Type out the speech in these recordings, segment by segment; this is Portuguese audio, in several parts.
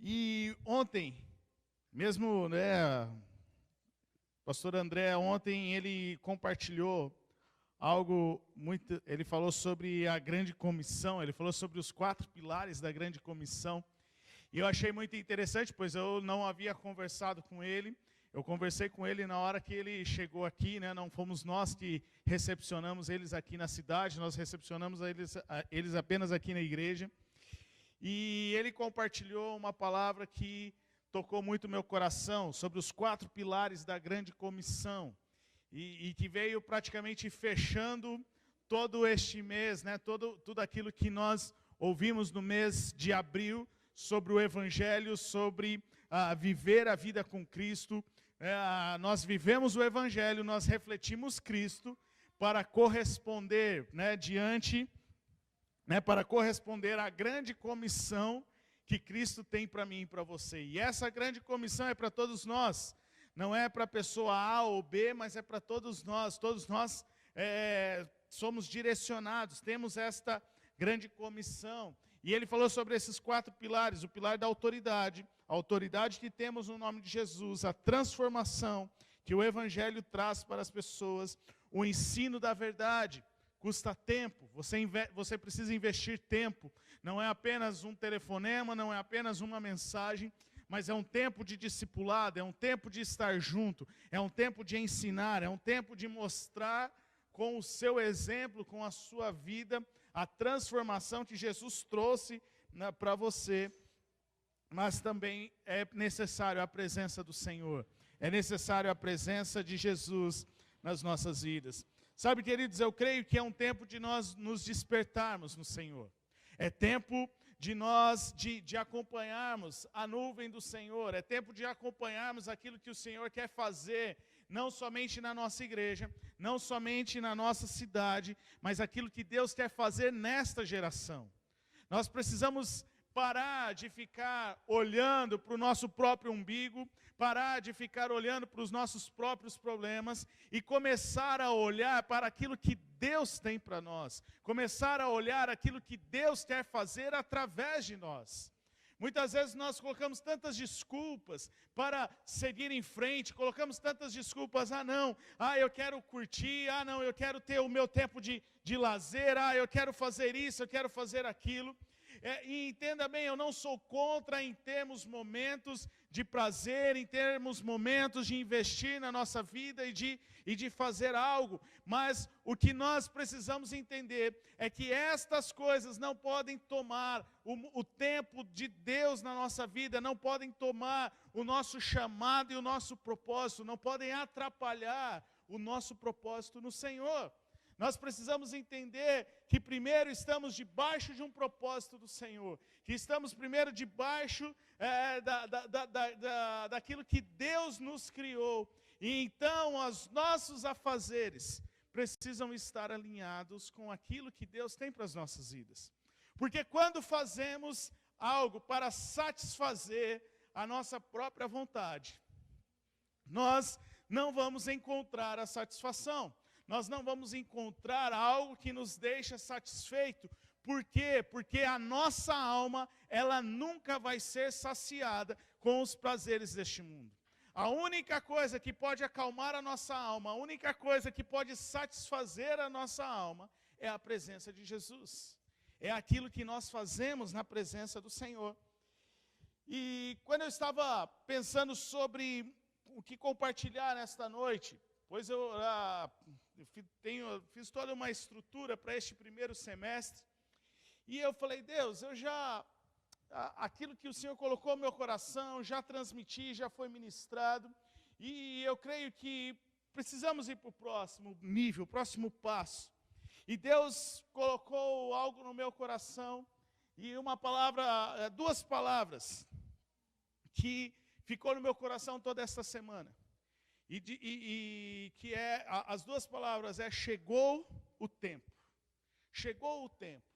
E ontem, mesmo, né, pastor André, ontem ele compartilhou algo muito, ele falou sobre a grande comissão, ele falou sobre os 4 pilares da grande comissão. E eu achei muito interessante, pois eu não havia conversado com ele. Eu conversei com ele na hora que ele chegou aqui, né? Não fomos nós que recepcionamos eles aqui na cidade, nós recepcionamos eles apenas aqui na igreja. E ele compartilhou uma palavra que tocou muito meu coração, sobre os 4 pilares da grande comissão. E que veio praticamente fechando todo este mês, né? Tudo aquilo que nós ouvimos no mês de abril, sobre o Evangelho, sobre viver a vida com Cristo. Nós vivemos o Evangelho, nós refletimos Cristo para corresponder, né, para corresponder à grande comissão que Cristo tem para mim e para você. E essa grande comissão é para todos nós. Não é para a pessoa A ou B, mas é para todos nós. Todos nós somos direcionados, temos esta grande comissão. E ele falou sobre esses 4 pilares: o pilar da autoridade, a autoridade que temos no nome de Jesus, a transformação que o Evangelho traz para as pessoas, o ensino da verdade. Custa tempo, você precisa investir tempo. Não é apenas um telefonema, não é apenas uma mensagem, mas é um tempo de discipulado, é um tempo de estar junto, é um tempo de ensinar, é um tempo de mostrar com o seu exemplo, com a sua vida, a transformação que Jesus trouxe para você. Mas também é necessário a presença do Senhor, é necessário a presença de Jesus nas nossas vidas. Sabe, queridos, eu creio que é um tempo de nós nos despertarmos no Senhor. É tempo de nós de acompanharmos a nuvem do Senhor. É tempo de acompanharmos aquilo que o Senhor quer fazer, não somente na nossa igreja, não somente na nossa cidade, mas aquilo que Deus quer fazer nesta geração. Nós precisamos parar de ficar olhando para o nosso próprio umbigo, parar de ficar olhando para os nossos próprios problemas e começar a olhar para aquilo que Deus tem para nós, começar a olhar aquilo que Deus quer fazer através de nós. Muitas vezes nós colocamos tantas desculpas para seguir em frente, colocamos tantas desculpas: eu quero curtir, não, eu quero ter o meu tempo de lazer, eu quero fazer isso, eu quero fazer aquilo. E entenda bem, eu não sou contra em termos momentos de prazer, em termos momentos de investir na nossa vida e de fazer algo, mas o que nós precisamos entender é que estas coisas não podem tomar o tempo de Deus na nossa vida, não podem tomar o nosso chamado e o nosso propósito, não podem atrapalhar o nosso propósito no Senhor. Nós precisamos entender que primeiro estamos debaixo de um propósito do Senhor, que estamos primeiro debaixo daquilo que Deus nos criou, e então os nossos afazeres precisam estar alinhados com aquilo que Deus tem para as nossas vidas. Porque quando fazemos algo para satisfazer a nossa própria vontade, nós não vamos encontrar a satisfação. Nós não vamos encontrar algo que nos deixa satisfeito. Por quê? Porque a nossa alma, ela nunca vai ser saciada com os prazeres deste mundo. A única coisa que pode acalmar a nossa alma, a única coisa que pode satisfazer a nossa alma, é a presença de Jesus. É aquilo que nós fazemos na presença do Senhor. E quando eu estava pensando sobre o que compartilhar nesta noite, pois eu fiz toda uma estrutura para este primeiro semestre, e eu falei: Deus, aquilo que o Senhor colocou no meu coração, já transmiti, já foi ministrado, e eu creio que precisamos ir para o próximo nível, o próximo passo. E Deus colocou algo no meu coração, e uma palavra, 2 palavras, que ficou no meu coração toda esta semana. As 2 palavras chegou o tempo. Chegou o tempo.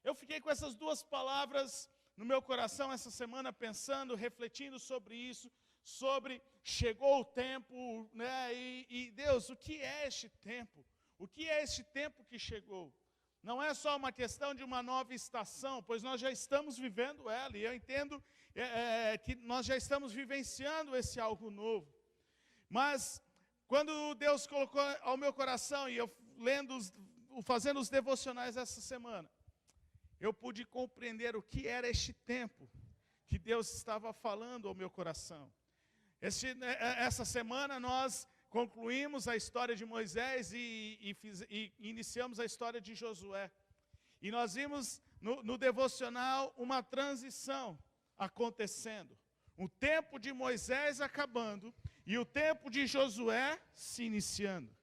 Eu fiquei com essas 2 palavras no meu coração essa semana, pensando, refletindo sobre isso, sobre chegou o tempo, né? E Deus, o que é este tempo? O que é este tempo que chegou? Não é só uma questão de uma nova estação, pois nós já estamos vivendo ela, e eu entendo que nós já estamos vivenciando esse algo novo. Mas, quando Deus colocou ao meu coração, e eu fazendo os devocionais essa semana, eu pude compreender o que era este tempo que Deus estava falando ao meu coração. Essa semana nós concluímos a história de Moisés e iniciamos a história de Josué. E nós vimos no devocional uma transição acontecendo. O tempo de Moisés acabando e o tempo de Josué se iniciando.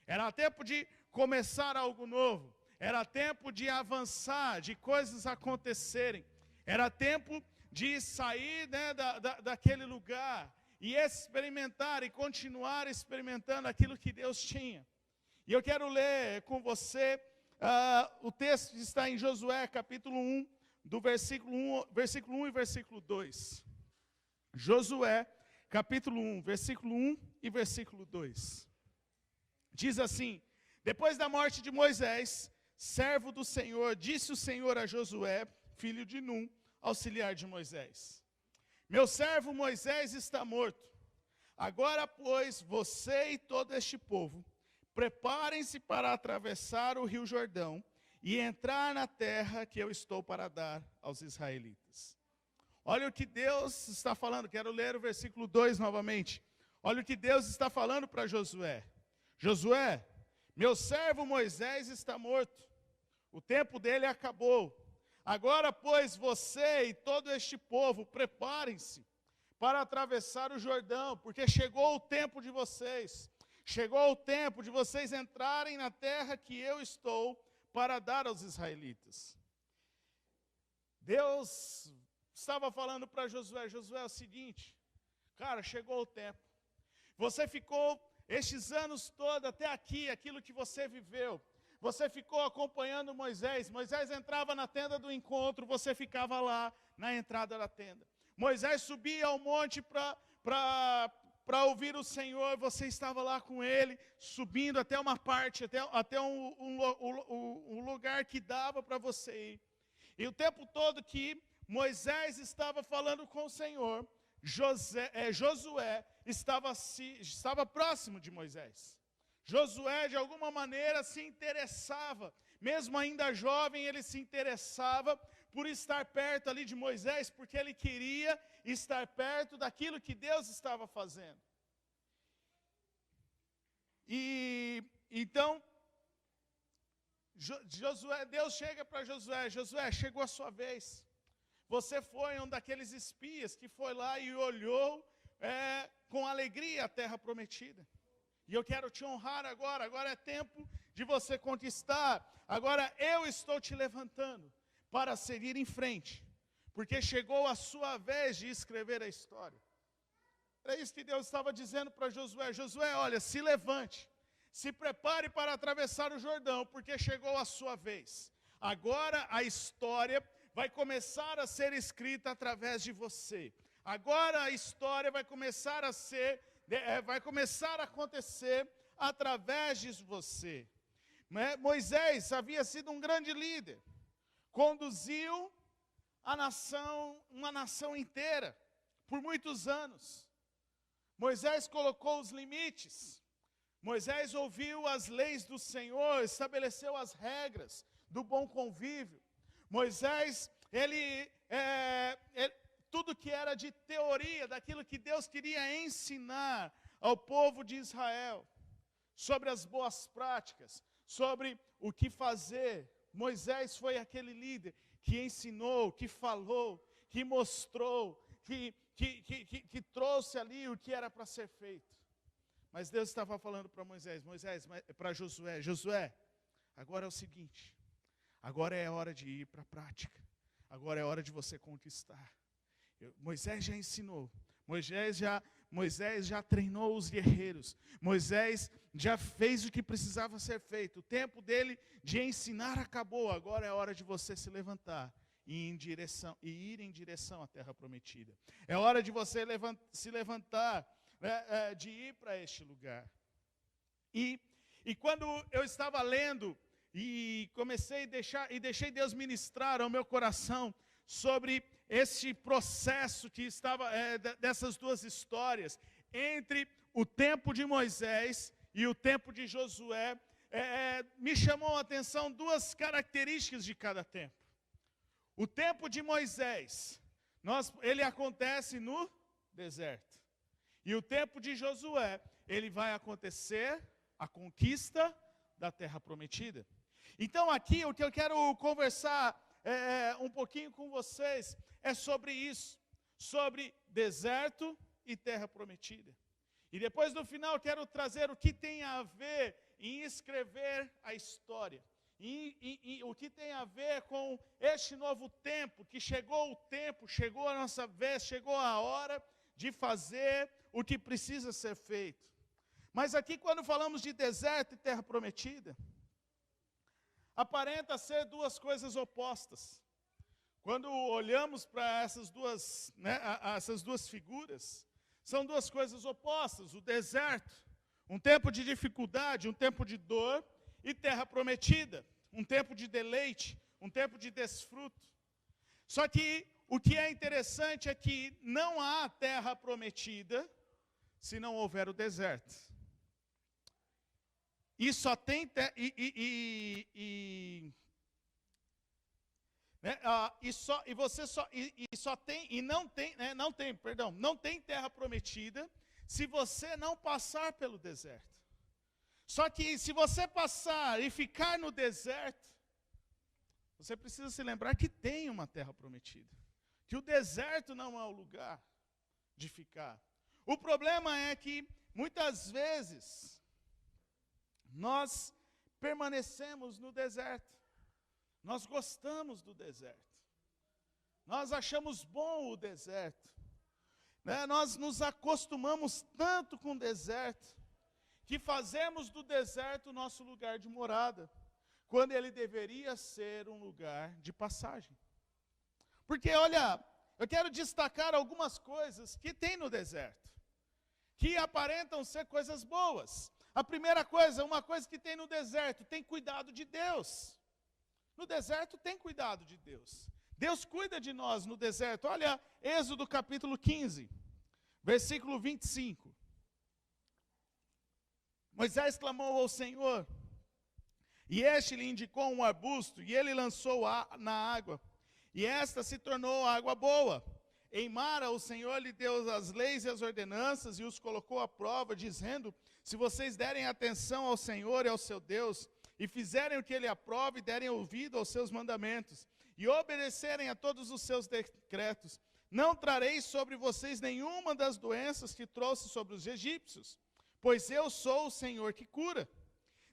Era tempo de começar algo novo. Era tempo de avançar, de coisas acontecerem. Era tempo de sair, né, daquele lugar e experimentar e continuar experimentando aquilo que Deus tinha. E eu quero ler com você, o texto está em Josué capítulo 1, do versículo 1 e versículo 2. Josué capítulo 1, versículo 1 e versículo 2. Diz assim: depois da morte de Moisés, servo do Senhor, disse o Senhor a Josué, filho de Num, auxiliar de Moisés: meu servo Moisés está morto. Agora, pois, você e todo este povo, preparem-se para atravessar o rio Jordão e entrar na terra que eu estou para dar aos israelitas. Olha o que Deus está falando, quero ler o versículo 2 novamente. Olha o que Deus está falando para Josué. Josué, meu servo Moisés está morto, o tempo dele acabou. Agora, pois, você e todo este povo, preparem-se para atravessar o Jordão, porque chegou o tempo de vocês. Chegou o tempo de vocês entrarem na terra que eu estou para dar aos israelitas. Deus estava falando para Josué: Josué, é o seguinte, cara, chegou o tempo. Você ficou estes anos todos até aqui, aquilo que você viveu. Você ficou acompanhando Moisés. Moisés entrava na tenda do encontro, você ficava lá na entrada da tenda. Moisés subia ao monte para ouvir o Senhor, você estava lá com ele, subindo até uma parte, até um lugar que dava para você ir. E o tempo todo que Moisés estava falando com o Senhor, Josué estava próximo de Moisés. Josué, de alguma maneira, se interessava, mesmo ainda jovem, ele se interessava por estar perto ali de Moisés, porque ele queria estar perto daquilo que Deus estava fazendo. E então, Deus chega para Josué: Josué, chegou a sua vez. Você foi um daqueles espias que foi lá e olhou com alegria a terra prometida. E eu quero te honrar agora é tempo de você conquistar. Agora eu estou te levantando para seguir em frente, porque chegou a sua vez de escrever a história. É isso que Deus estava dizendo para Josué: Josué, olha, se levante, se prepare para atravessar o Jordão, porque chegou a sua vez. Agora a história vai começar a ser escrita através de você. Agora a história vai começar a acontecer através de você. Moisés havia sido um grande líder, conduziu uma nação inteira, por muitos anos. Moisés colocou os limites, Moisés ouviu as leis do Senhor, estabeleceu as regras do bom convívio. Moisés, tudo que era de teoria, daquilo que Deus queria ensinar ao povo de Israel, sobre as boas práticas, sobre o que fazer. Moisés foi aquele líder que ensinou, que falou, que mostrou, que trouxe ali o que era para ser feito. Mas Deus estava falando para para Josué: Josué, agora é o seguinte, agora é hora de ir para a prática, agora é hora de você conquistar. Moisés já ensinou, Moisés já treinou os guerreiros, Moisés já fez o que precisava ser feito, o tempo dele de ensinar acabou, agora é hora de você se levantar e ir em direção à terra prometida. É hora de você se levantar, de ir para este lugar. E quando eu estava lendo e deixei Deus ministrar ao meu coração sobre esse processo que estava, dessas duas histórias, entre o tempo de Moisés e o tempo de Josué. Me chamou a atenção duas características de cada tempo. O tempo de Moisés, ele acontece no deserto. E o tempo de Josué, ele vai acontecer a conquista da terra prometida. Então aqui o que eu quero conversar um pouquinho com vocês é sobre isso, sobre deserto e terra prometida. E depois no final eu quero trazer o que tem a ver em escrever a história. E o que tem a ver com este novo tempo, que chegou o tempo, chegou a nossa vez, chegou a hora de fazer o que precisa ser feito. Mas aqui quando falamos de deserto e terra prometida, aparenta ser duas coisas opostas. Quando olhamos para essas duas figuras, são duas coisas opostas. O deserto, um tempo de dificuldade, um tempo de dor, e terra prometida, um tempo de deleite, um tempo de desfruto. Só que o que é interessante é que não há terra prometida se não houver o deserto. E só tem não tem terra prometida se você não passar pelo deserto. Só que se você passar e ficar no deserto, você precisa se lembrar que tem uma terra prometida. Que o deserto não é o lugar de ficar. O problema é que, muitas vezes, nós permanecemos no deserto. Nós gostamos do deserto. Nós achamos bom o deserto. Nós nos acostumamos tanto com o deserto, que fazemos do deserto o nosso lugar de morada, quando ele deveria ser um lugar de passagem. Porque, olha, eu quero destacar algumas coisas que tem no deserto, que aparentam ser coisas boas. A primeira coisa, uma coisa que tem no deserto, tem cuidado de Deus. No deserto tem cuidado de Deus. Deus cuida de nós no deserto. Olha, Êxodo capítulo 15, versículo 25. Moisés clamou ao Senhor, e este lhe indicou um arbusto, e ele lançou na água, e esta se tornou água boa. Em Mara, o Senhor lhe deu as leis e as ordenanças, e os colocou à prova, dizendo: se vocês derem atenção ao Senhor e ao seu Deus, e fizerem o que ele aprova, e derem ouvido aos seus mandamentos, e obedecerem a todos os seus decretos, não trarei sobre vocês nenhuma das doenças que trouxe sobre os egípcios, pois eu sou o Senhor que cura.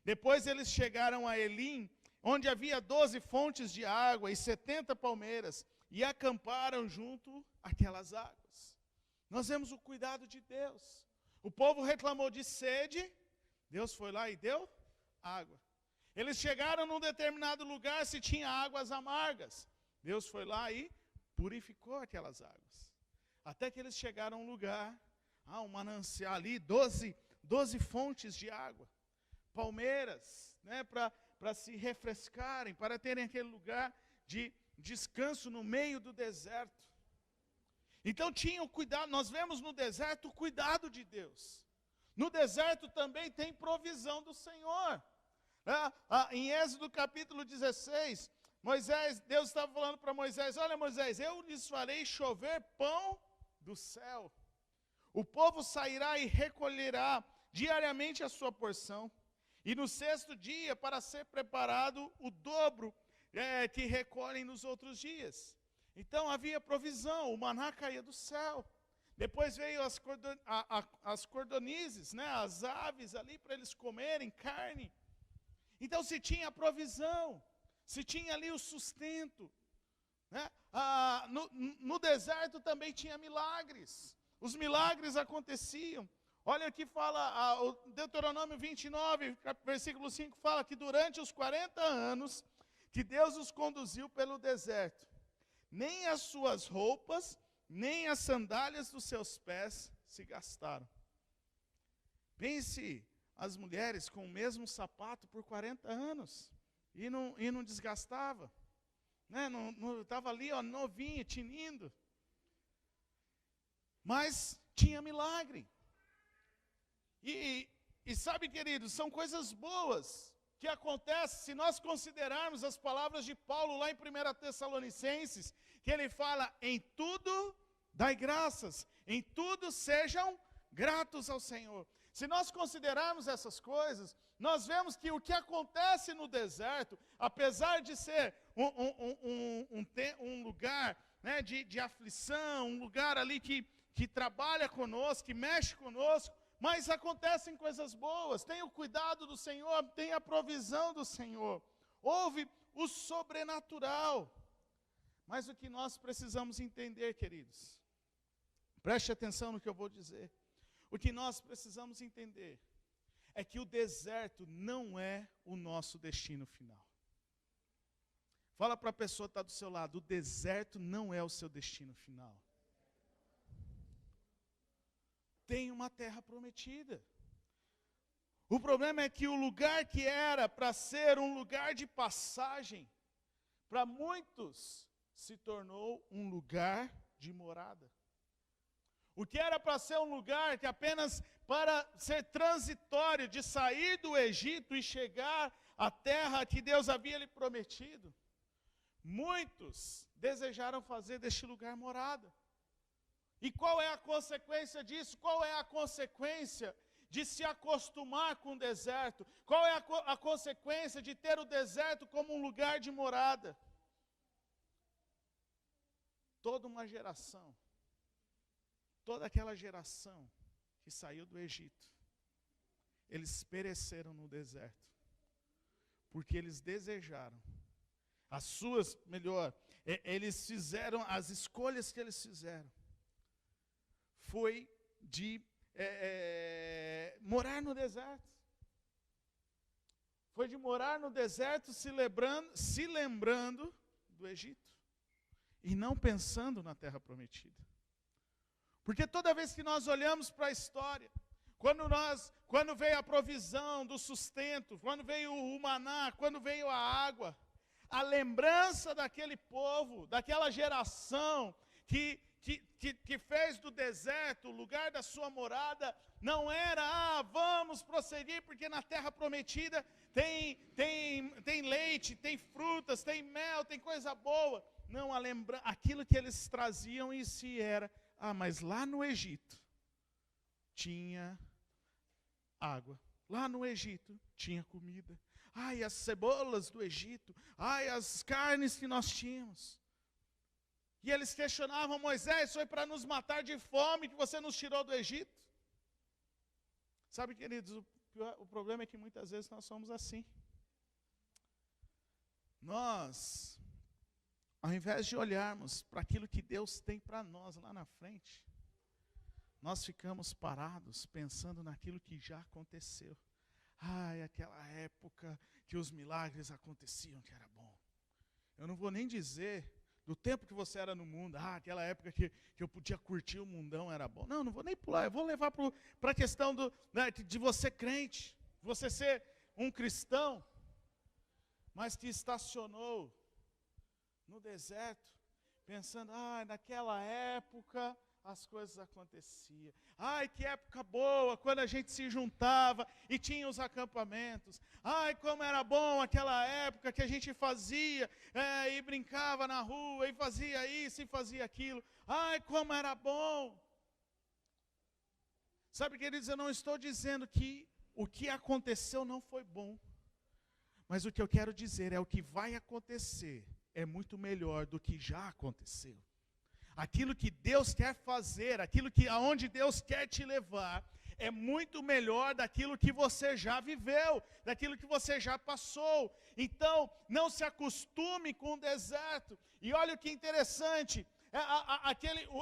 Depois eles chegaram a Elim, onde havia 12 fontes de água e 70 palmeiras, e acamparam junto àquelas águas. Nós vemos o cuidado de Deus. O povo reclamou de sede, Deus foi lá e deu água. Eles chegaram num determinado lugar, se tinha águas amargas, Deus foi lá e purificou aquelas águas. Até que eles chegaram a um lugar, um manancial ali, 12 fontes de água, palmeiras, para se refrescarem, para terem aquele lugar de descanso no meio do deserto. Então tinham cuidado, nós vemos no deserto o cuidado de Deus. No deserto também tem provisão do Senhor. Em Êxodo capítulo 16, Deus estava falando para Moisés: olha Moisés, eu lhes farei chover pão do céu. O povo sairá e recolherá diariamente a sua porção, e no 6º dia, para ser preparado o dobro que recolhem nos outros dias. Então havia provisão, o maná caía do céu. Depois veio as cordonizes, as aves ali para eles comerem carne. Então se tinha provisão, se tinha ali o sustento. No deserto também tinha milagres. Os milagres aconteciam. Olha aqui fala, o Deuteronômio 29, versículo 5, fala que durante os 40 anos que Deus os conduziu pelo deserto, nem as suas roupas, nem as sandálias dos seus pés se gastaram. Pense as mulheres com o mesmo sapato por 40 anos. e não desgastava. Né? Estava ali, ó, novinho, tinindo. Mas tinha milagre. E sabe, queridos, são coisas boas que acontecem se nós considerarmos as palavras de Paulo lá em 1 Tessalonicenses, que ele fala, em tudo dai graças, em tudo sejam gratos ao Senhor. Se nós considerarmos essas coisas, nós vemos que o que acontece no deserto, apesar de ser um lugar, né, de aflição, um lugar ali que trabalha conosco, que mexe conosco, mas acontecem coisas boas, tem o cuidado do Senhor, tem a provisão do Senhor, houve o sobrenatural. Mas o que nós precisamos entender, queridos, preste atenção no que eu vou dizer, o que nós precisamos entender é que o deserto não é o nosso destino final. Fala para a pessoa que está do seu lado, o deserto não é o seu destino final. Tem uma terra prometida. O problema é que o lugar que era para ser um lugar de passagem, para muitos, se tornou um lugar de morada. O que era para ser um lugar que apenas para ser transitório, de sair do Egito e chegar à terra que Deus havia lhe prometido, muitos desejaram fazer deste lugar morada. E qual é a consequência disso? Qual é a consequência de se acostumar com o deserto? Qual é a consequência de ter o deserto como um lugar de morada? Toda uma geração, toda aquela geração que saiu do Egito, eles pereceram no deserto, porque eles desejaram, eles fizeram, as escolhas que eles fizeram, foi de morar no deserto. Foi de morar no deserto se lembrando do Egito. E não pensando na terra prometida. Porque toda vez que nós olhamos para a história, quando veio a provisão do sustento, quando veio o maná, quando veio a água, a lembrança daquele povo, daquela geração que fez do deserto o lugar da sua morada, não era, vamos prosseguir, porque na terra prometida tem leite, tem frutas, tem mel, tem coisa boa. Não, aquilo que eles traziam em si era, mas lá no Egito tinha água, lá no Egito tinha comida. As cebolas do Egito, as carnes que nós tínhamos. E eles questionavam Moisés, foi para nos matar de fome que você nos tirou do Egito? Sabe, queridos, o problema é que muitas vezes nós somos assim. Nós, ao invés de olharmos para aquilo que Deus tem para nós lá na frente, nós ficamos parados pensando naquilo que já aconteceu. Aquela época que os milagres aconteciam, que era bom. Eu não vou nem dizer do tempo que você era no mundo, aquela época que eu podia curtir o mundão, era bom. Não vou nem pular, eu vou levar para a questão de você crente, você ser um cristão, mas que estacionou no deserto, pensando, naquela época as coisas aconteciam. Que época boa, quando a gente se juntava e tinha os acampamentos. Como era bom aquela época que a gente fazia e brincava na rua e fazia isso e fazia aquilo. Como era bom. Sabe, queridos, eu não estou dizendo que o que aconteceu não foi bom. Mas o que eu quero dizer é o que vai acontecer é muito melhor do que já aconteceu. Aquilo que Deus quer fazer, aonde Deus quer te levar, é muito melhor daquilo que você já viveu, daquilo que você já passou. Então, não se acostume com o deserto. E olha o que interessante,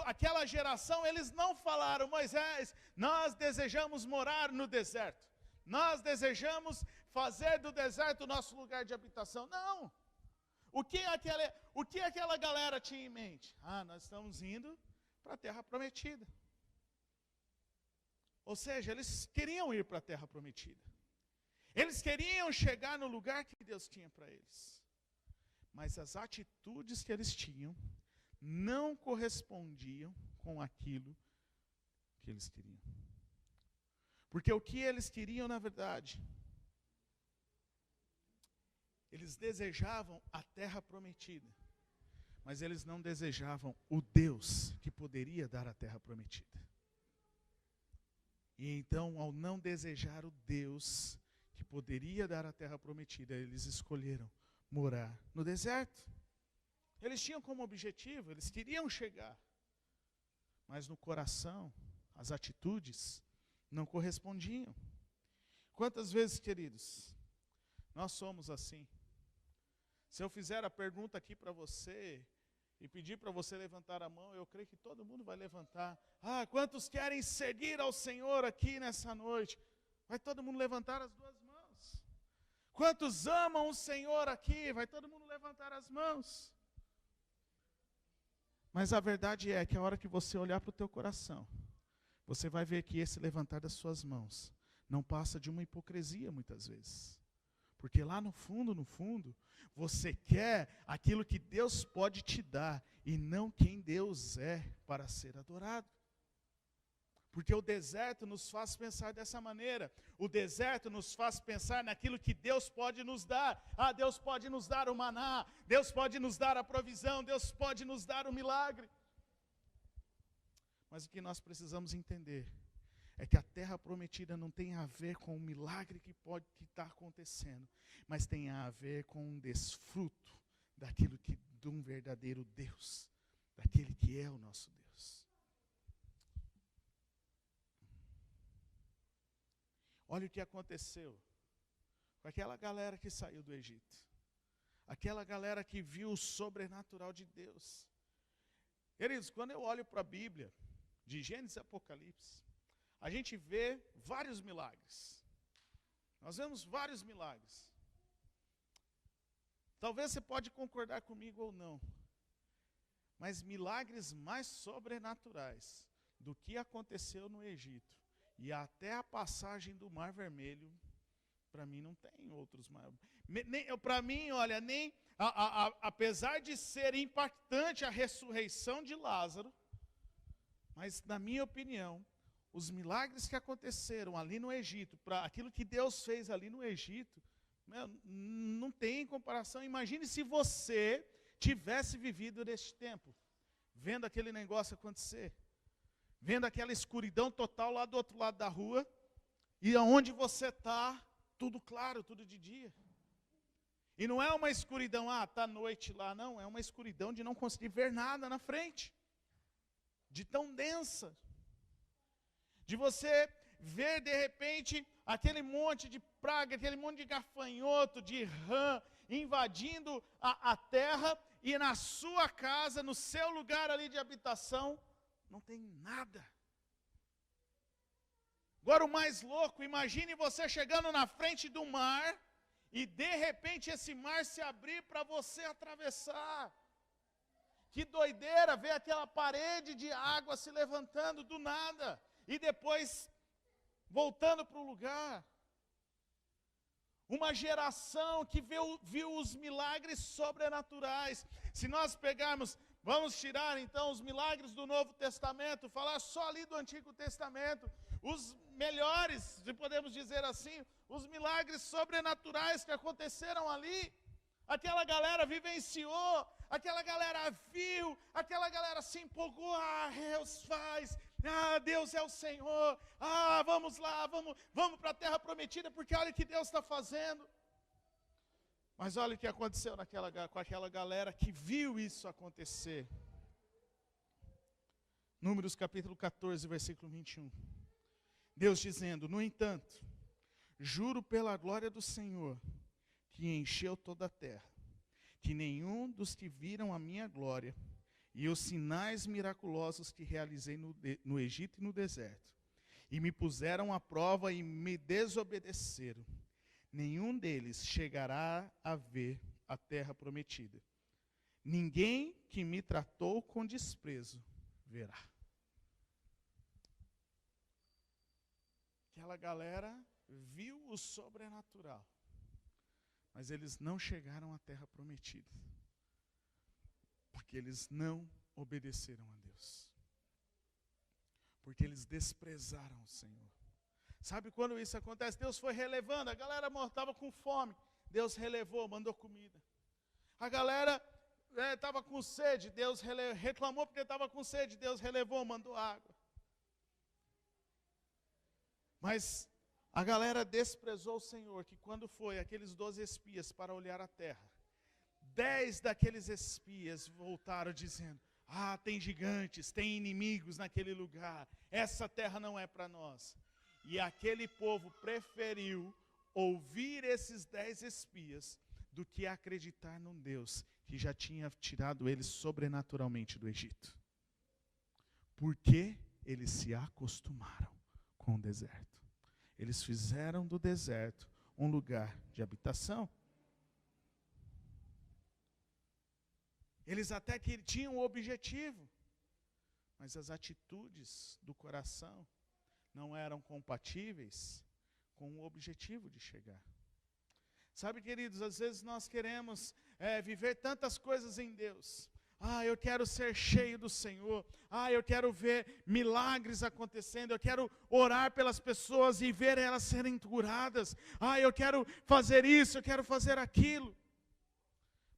aquela geração, eles não falaram, Moisés, nós desejamos morar no deserto. Nós desejamos fazer do deserto o nosso lugar de habitação. Não. O que aquela galera tinha em mente? Nós estamos indo para a terra prometida. Ou seja, eles queriam ir para a terra prometida. Eles queriam chegar no lugar que Deus tinha para eles. Mas as atitudes que eles tinham não correspondiam com aquilo que eles queriam. Porque o que eles queriam, na verdade, eles desejavam a terra prometida, mas eles não desejavam o Deus que poderia dar a terra prometida. E então, ao não desejar o Deus que poderia dar a terra prometida, eles escolheram morar no deserto. Eles tinham como objetivo, eles queriam chegar, mas no coração, as atitudes não correspondiam. Quantas vezes, queridos, nós somos assim? Se eu fizer a pergunta aqui para você e pedir para você levantar a mão, eu creio que todo mundo vai levantar. Quantos querem seguir ao Senhor aqui nessa noite? Vai todo mundo levantar as duas mãos. Quantos amam o Senhor aqui? Vai todo mundo levantar as mãos. Mas a verdade é que a hora que você olhar para o teu coração, você vai ver que esse levantar das suas mãos não passa de uma hipocrisia muitas vezes. Porque lá no fundo, você quer aquilo que Deus pode te dar e não quem Deus é para ser adorado. Porque o deserto nos faz pensar dessa maneira. O deserto nos faz pensar naquilo que Deus pode nos dar. Deus pode nos dar o maná, Deus pode nos dar a provisão, Deus pode nos dar o milagre. Mas o que nós precisamos entender é que a terra prometida não tem a ver com o milagre que está acontecendo, mas tem a ver com um desfruto daquilo que de um verdadeiro Deus, daquele que é o nosso Deus. Olha o que aconteceu com aquela galera que saiu do Egito. Aquela galera que viu o sobrenatural de Deus. Queridos, quando eu olho para a Bíblia, de Gênesis e Apocalipse, a gente vê vários milagres. Nós vemos vários milagres. Talvez você pode concordar comigo ou não, mas milagres mais sobrenaturais do que aconteceu no Egito e até a passagem do Mar Vermelho, para mim não tem outros maiores. Para mim, olha, apesar de ser impactante a ressurreição de Lázaro, mas na minha opinião, os milagres que aconteceram ali no Egito, para aquilo que Deus fez ali no Egito, não tem comparação. Imagine se você tivesse vivido neste tempo, vendo aquele negócio acontecer, vendo aquela escuridão total lá do outro lado da rua, e aonde você está, tudo claro, tudo de dia. E não é uma escuridão, está noite lá, não, é uma escuridão de não conseguir ver nada na frente, de tão densa, de você ver de repente aquele monte de praga, aquele monte de gafanhoto, de rã, invadindo a terra, e na sua casa, no seu lugar ali de habitação, não tem nada. Agora o mais louco, imagine você chegando na frente do mar, e de repente esse mar se abrir para você atravessar. Que doideira ver aquela parede de água se levantando do nada, e depois voltando para o lugar. Uma geração que viu os milagres sobrenaturais. Se nós pegarmos, vamos tirar então os milagres do Novo Testamento, falar só ali do Antigo Testamento, os melhores, se podemos dizer assim, os milagres sobrenaturais que aconteceram ali. Aquela galera vivenciou, aquela galera viu, aquela galera se empolgou, Deus faz, Deus é o Senhor, vamos lá, vamos para a terra prometida, porque olha o que Deus está fazendo. Mas olha o que aconteceu com aquela galera que viu isso acontecer. Números capítulo 14, versículo 21. Deus dizendo: no entanto, juro pela glória do Senhor, que encheu toda a terra, que nenhum dos que viram a minha glória e os sinais miraculosos que realizei no Egito e no deserto, e me puseram à prova e me desobedeceram, nenhum deles chegará a ver a terra prometida. Ninguém que me tratou com desprezo verá. Aquela galera viu o sobrenatural, mas eles não chegaram à terra prometida, porque eles não obedeceram a Deus, porque eles desprezaram o Senhor. Sabe quando isso acontece? Deus foi relevando, a galera estava com fome, Deus relevou, mandou comida. A galera estava com sede, Deus reclamou porque estava com sede, Deus relevou, mandou água. Mas a galera desprezou o Senhor, que quando foi aqueles 12 espias para olhar a terra, 10 daqueles espias voltaram dizendo: tem gigantes, tem inimigos naquele lugar, essa terra não é para nós. E aquele povo preferiu ouvir esses 10 espias do que acreditar num Deus que já tinha tirado eles sobrenaturalmente do Egito. Porque eles se acostumaram com o deserto. Eles fizeram do deserto um lugar de habitação. Eles até que tinham um objetivo, mas as atitudes do coração não eram compatíveis com o objetivo de chegar. Sabe, queridos, às vezes nós queremos viver tantas coisas em Deus. Eu quero ser cheio do Senhor. Eu quero ver milagres acontecendo. Eu quero orar pelas pessoas e ver elas serem curadas. Eu quero fazer isso, eu quero fazer aquilo.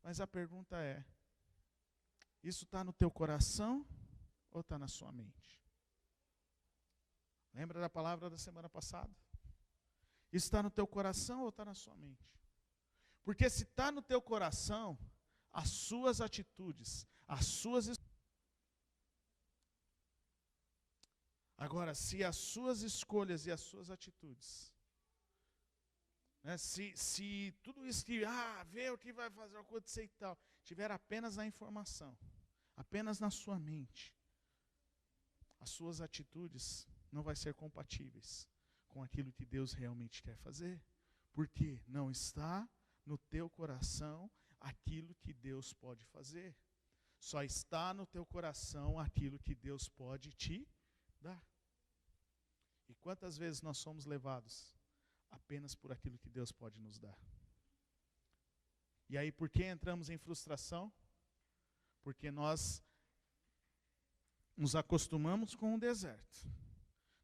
Mas a pergunta é: isso está no teu coração ou está na sua mente? Lembra da palavra da semana passada? Isso está no teu coração ou está na sua mente? Porque se está no teu coração, as suas atitudes, as suas... Agora, se as suas escolhas e as suas atitudes, se tudo isso que, vê o que vai fazer acontecer e tal, tiver apenas na informação, apenas na sua mente, as suas atitudes não vai ser compatíveis com aquilo que Deus realmente quer fazer, porque não está no teu coração aquilo que Deus pode fazer. Só está no teu coração aquilo que Deus pode te dar. E quantas vezes nós somos levados apenas por aquilo que Deus pode nos dar? E aí, por que entramos em frustração? Porque nós nos acostumamos com o deserto.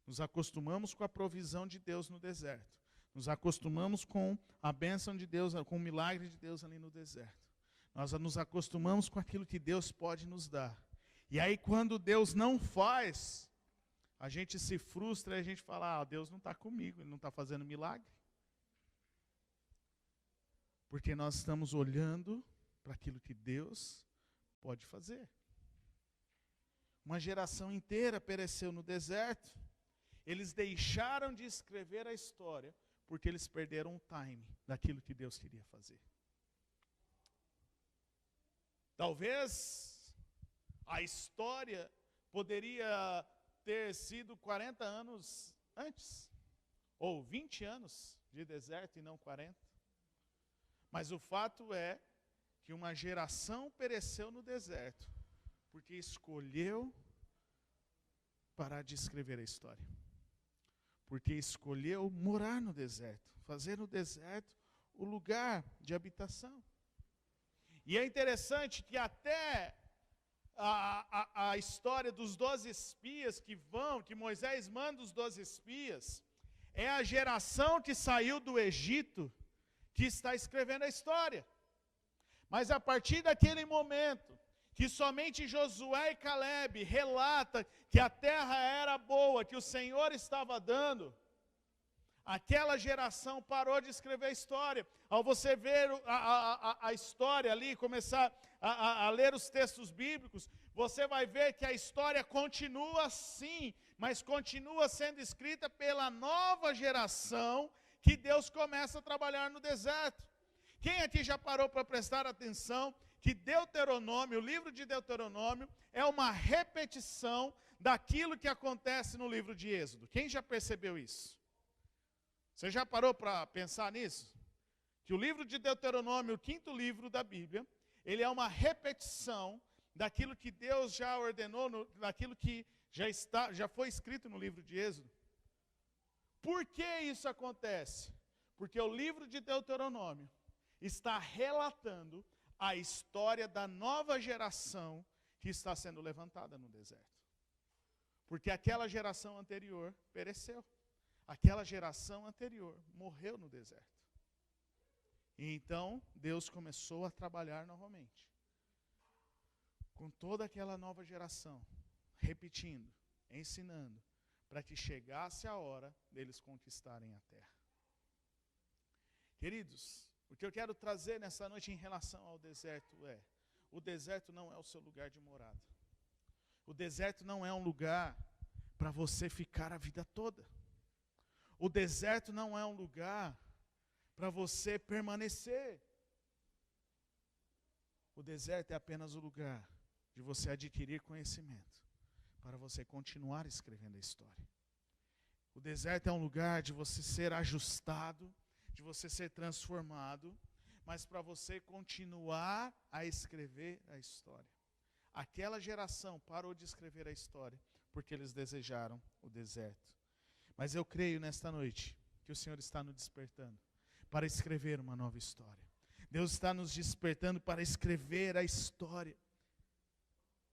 Nos acostumamos com a provisão de Deus no deserto. Nos acostumamos com a bênção de Deus, com o milagre de Deus ali no deserto. Nós nos acostumamos com aquilo que Deus pode nos dar. E aí, quando Deus não faz, a gente se frustra e a gente fala: Deus não está comigo, Ele não está fazendo milagre. Porque nós estamos olhando para aquilo que Deus pode fazer. Uma geração inteira pereceu no deserto. Eles deixaram de escrever a história porque eles perderam o time daquilo que Deus queria fazer. Talvez a história poderia ter sido 40 anos antes, ou 20 anos de deserto e não 40. Mas o fato é que uma geração pereceu no deserto porque escolheu parar de escrever a história. Porque escolheu morar no deserto, fazer no deserto o lugar de habitação. E é interessante que até a história dos 12 espias que Moisés manda os 12 espias, é a geração que saiu do Egito que está escrevendo a história. Mas a partir daquele momento, que somente Josué e Caleb relata que a terra era boa, que o Senhor estava dando, aquela geração parou de escrever a história. Ao você ver a história ali, começar a ler os textos bíblicos, você vai ver que a história continua sim, mas continua sendo escrita pela nova geração que Deus começa a trabalhar no deserto. Quem aqui já parou para prestar atenção que Deuteronômio, o livro de Deuteronômio, é uma repetição daquilo que acontece no livro de Êxodo? Quem já percebeu isso? Você já parou para pensar nisso? Que o livro de Deuteronômio, o 5º livro da Bíblia, ele é uma repetição daquilo que Deus já ordenou, daquilo que já foi escrito no livro de Êxodo. Por que isso acontece? Porque o livro de Deuteronômio está relatando a história da nova geração que está sendo levantada no deserto. Porque aquela geração anterior pereceu. Aquela geração anterior morreu no deserto. E então Deus começou a trabalhar novamente com toda aquela nova geração, repetindo, ensinando, para que chegasse a hora deles conquistarem a terra. Queridos, o que eu quero trazer nessa noite em relação ao deserto é: o deserto não é o seu lugar de morada. O deserto não é um lugar para você ficar a vida toda. O deserto não é um lugar para você permanecer. O deserto é apenas o lugar de você adquirir conhecimento, para você continuar escrevendo a história. O deserto é um lugar de você ser ajustado, de você ser transformado, mas para você continuar a escrever a história. Aquela geração parou de escrever a história porque eles desejaram o deserto. Mas eu creio nesta noite que o Senhor está nos despertando para escrever uma nova história. Deus está nos despertando para escrever a história.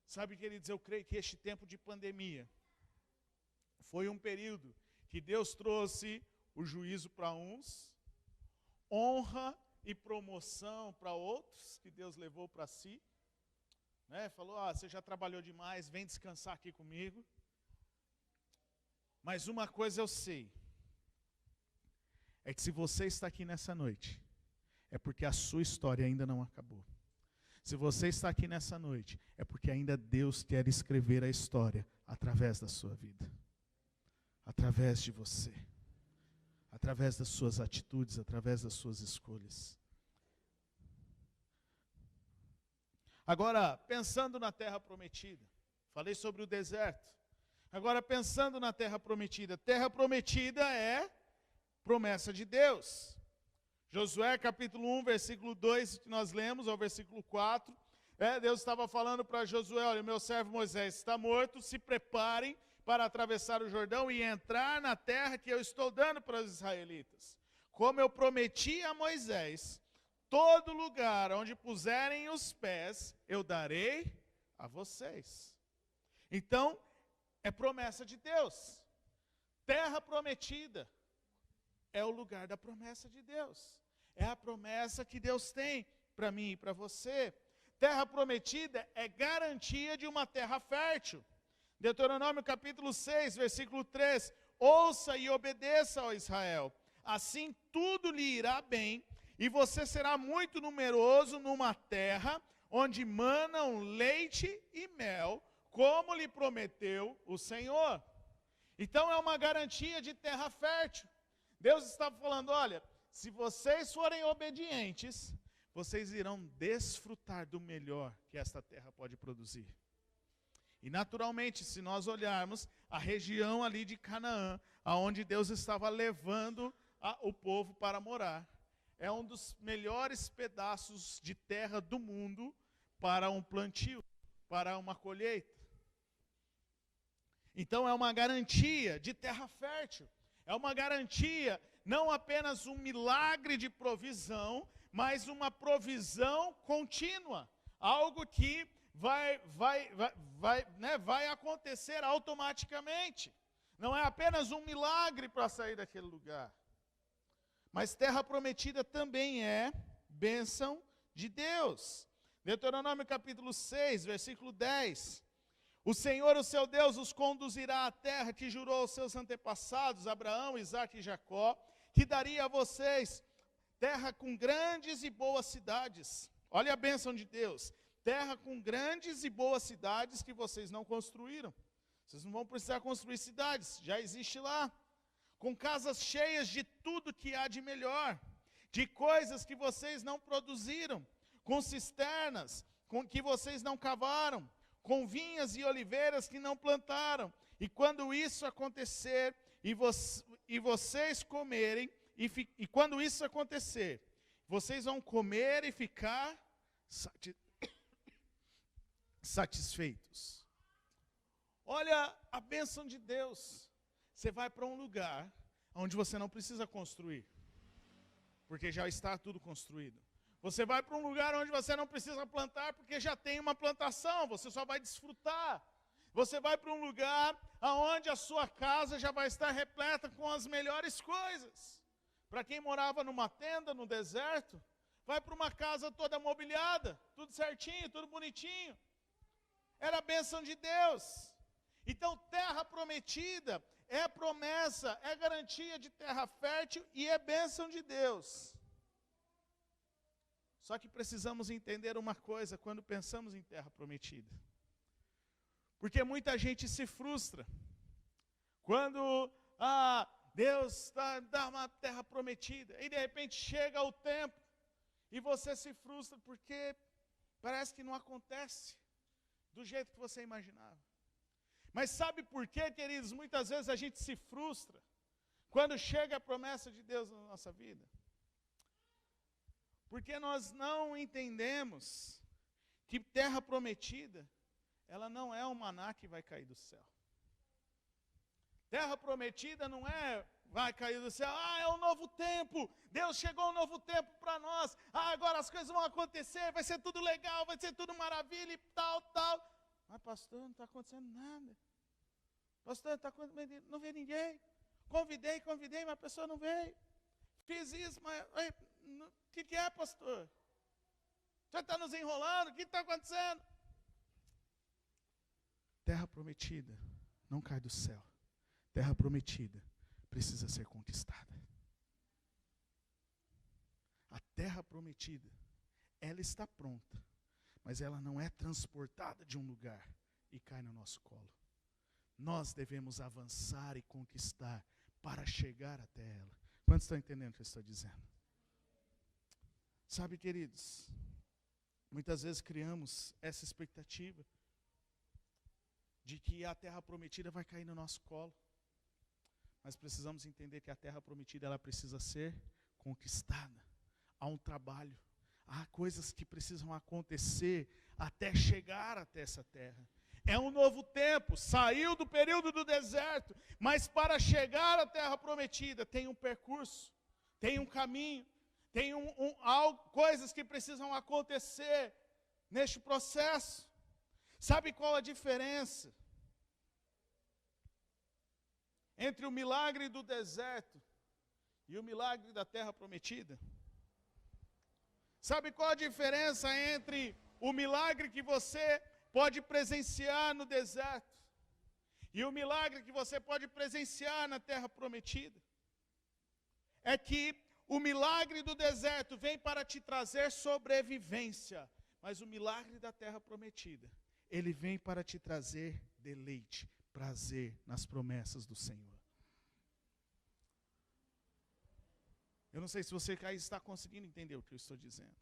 Sabe, queridos, eu creio que este tempo de pandemia foi um período que Deus trouxe o juízo para uns, honra e promoção para outros, que Deus levou para si. Falou, você já trabalhou demais, vem descansar aqui comigo. Mas uma coisa eu sei, é que se você está aqui nessa noite, é porque a sua história ainda não acabou. Se você está aqui nessa noite, é porque ainda Deus quer escrever a história através da sua vida. Através de você. Através das suas atitudes, através das suas escolhas. Agora, pensando na terra prometida, falei sobre o deserto. Agora, pensando na terra prometida é promessa de Deus. Josué capítulo 1, versículo 2, que nós lemos, ao versículo 4, Deus estava falando para Josué, olha, o meu servo Moisés está morto, se preparem para atravessar o Jordão e entrar na terra que eu estou dando para os israelitas. Como eu prometi a Moisés, todo lugar onde puserem os pés, eu darei a vocês. Então, é promessa de Deus. Terra prometida é o lugar da promessa de Deus. É a promessa que Deus tem para mim e para você. Terra prometida é garantia de uma terra fértil. Deuteronômio capítulo 6, versículo 3. Ouça e obedeça, ó Israel. Assim tudo lhe irá bem, e você será muito numeroso numa terra onde manam leite e mel, como lhe prometeu o Senhor. Então é uma garantia de terra fértil. Deus está falando, olha, se vocês forem obedientes, vocês irão desfrutar do melhor que esta terra pode produzir. E naturalmente, se nós olharmos a região ali de Canaã, aonde Deus estava levando o povo para morar, é um dos melhores pedaços de terra do mundo para um plantio, para uma colheita. Então é uma garantia de terra fértil. É uma garantia, não apenas um milagre de provisão, mas uma provisão contínua. Algo que vai acontecer automaticamente. Não é apenas um milagre para sair daquele lugar. Mas terra prometida também é bênção de Deus. Deuteronômio capítulo 6, versículo 10. O Senhor, o seu Deus, os conduzirá à terra que jurou aos seus antepassados, Abraão, Isaque e Jacó, que daria a vocês terra com grandes e boas cidades. Olha a bênção de Deus. Terra com grandes e boas cidades que vocês não construíram. Vocês não vão precisar construir cidades, já existe lá. Com casas cheias de tudo que há de melhor, de coisas que vocês não produziram, com cisternas que vocês não cavaram, com vinhas e oliveiras que não plantaram. E quando isso acontecer, e vocês comerem, e quando isso acontecer, vocês vão comer e ficar satisfeitos. Olha a bênção de Deus. Você vai para um lugar onde você não precisa construir, porque já está tudo construído. Você vai para um lugar onde você não precisa plantar, porque já tem uma plantação, você só vai desfrutar. Você vai para um lugar onde a sua casa já vai estar repleta com as melhores coisas. Para quem morava numa tenda no deserto, vai para uma casa toda mobiliada, tudo certinho, tudo bonitinho. Era a bênção de Deus. Então, terra prometida é promessa, é garantia de terra fértil e é bênção de Deus. Só que precisamos entender uma coisa quando pensamos em terra prometida. Porque muita gente se frustra. Quando Deus dá uma terra prometida, e de repente chega o tempo, e você se frustra porque parece que não acontece do jeito que você imaginava. Mas sabe por quê, queridos? Muitas vezes a gente se frustra quando chega a promessa de Deus na nossa vida. Porque nós não entendemos que terra prometida, ela não é um maná que vai cair do céu. Terra prometida não é vai cair do céu, é um novo tempo, Deus chegou um novo tempo para nós, agora as coisas vão acontecer, vai ser tudo legal, vai ser tudo maravilha e tal. Mas pastor, não está acontecendo nada. Pastor, não veio ninguém. Convidei, mas a pessoa não veio. Fiz isso, mas o que é, pastor? O senhor está nos enrolando, o que está acontecendo? Terra prometida não cai do céu. Terra prometida precisa ser conquistada. A terra prometida, ela está pronta, mas ela não é transportada de um lugar e cai no nosso colo. Nós devemos avançar e conquistar para chegar até ela. Quantos estão entendendo o que eu estou dizendo? Sabe, queridos, muitas vezes criamos essa expectativa de que a terra prometida vai cair no nosso colo. Mas precisamos entender que a terra prometida, ela precisa ser conquistada. Há um trabalho, há coisas que precisam acontecer até chegar até essa terra. É um novo tempo, saiu do período do deserto, mas para chegar à terra prometida tem um percurso, tem um caminho, tem coisas que precisam acontecer neste processo. Sabe qual a diferença entre o milagre do deserto e o milagre da terra prometida? Sabe qual a diferença entre o milagre que você pode presenciar no deserto e o milagre que você pode presenciar na terra prometida? É que o milagre do deserto vem para te trazer sobrevivência, mas o milagre da terra prometida, ele vem para te trazer deleite, prazer nas promessas do Senhor. Eu não sei se você está conseguindo entender o que eu estou dizendo.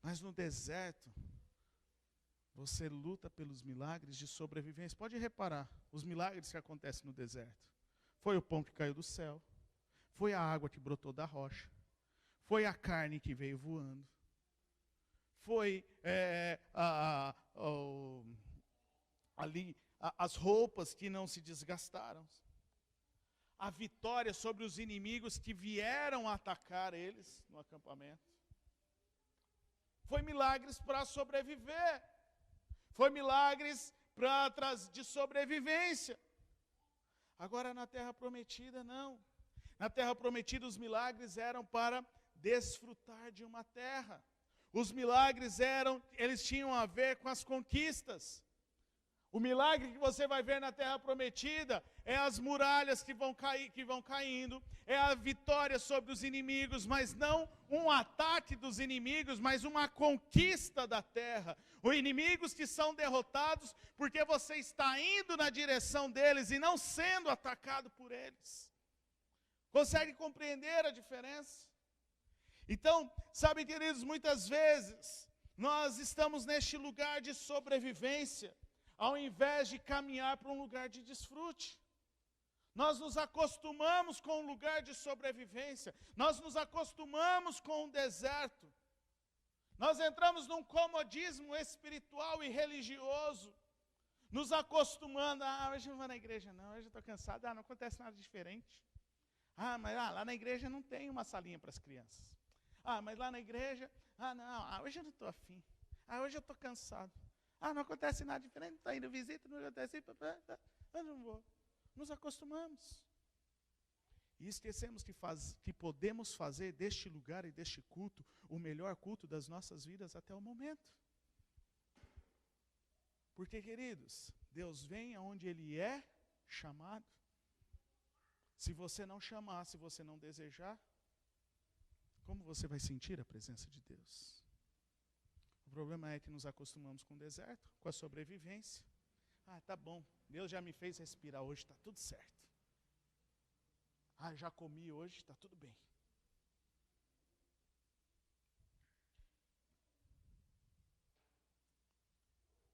Mas no deserto, você luta pelos milagres de sobrevivência. Pode reparar, os milagres que acontecem no deserto. Foi o pão que caiu do céu, foi a água que brotou da rocha, foi a carne que veio voando, foi as roupas que não se desgastaram, a vitória sobre os inimigos que vieram atacar eles no acampamento. Foi milagres para sobreviver, foi milagres de sobrevivência. Agora na terra prometida não. Na terra prometida os milagres eram para desfrutar de uma terra. Os milagres eles tinham a ver com as conquistas. O milagre que você vai ver na terra prometida é as muralhas que vão caindo, é a vitória sobre os inimigos, mas não um ataque dos inimigos, mas uma conquista da terra. Os inimigos que são derrotados porque você está indo na direção deles e não sendo atacado por eles. Consegue compreender a diferença? Então, sabe, queridos, muitas vezes nós estamos neste lugar de sobrevivência, ao invés de caminhar para um lugar de desfrute. Nós nos acostumamos com um lugar de sobrevivência, nós nos acostumamos com o deserto, nós entramos num comodismo espiritual e religioso, nos acostumando, hoje eu não vou na igreja não, hoje eu estou cansado, não acontece nada diferente. Mas lá na igreja não tem uma salinha para as crianças. Mas lá na igreja, hoje eu não estou afim. Hoje eu estou cansado. Não acontece nada diferente, está indo visita, não acontece, eu não vou. Nos acostumamos. E esquecemos que podemos fazer deste lugar e deste culto o melhor culto das nossas vidas até o momento. Porque, queridos, Deus vem aonde Ele é chamado. Se você não chamar, se você não desejar, como você vai sentir a presença de Deus? O problema é que nos acostumamos com o deserto, com a sobrevivência. Tá bom, Deus já me fez respirar hoje, está tudo certo. Já comi hoje, está tudo bem.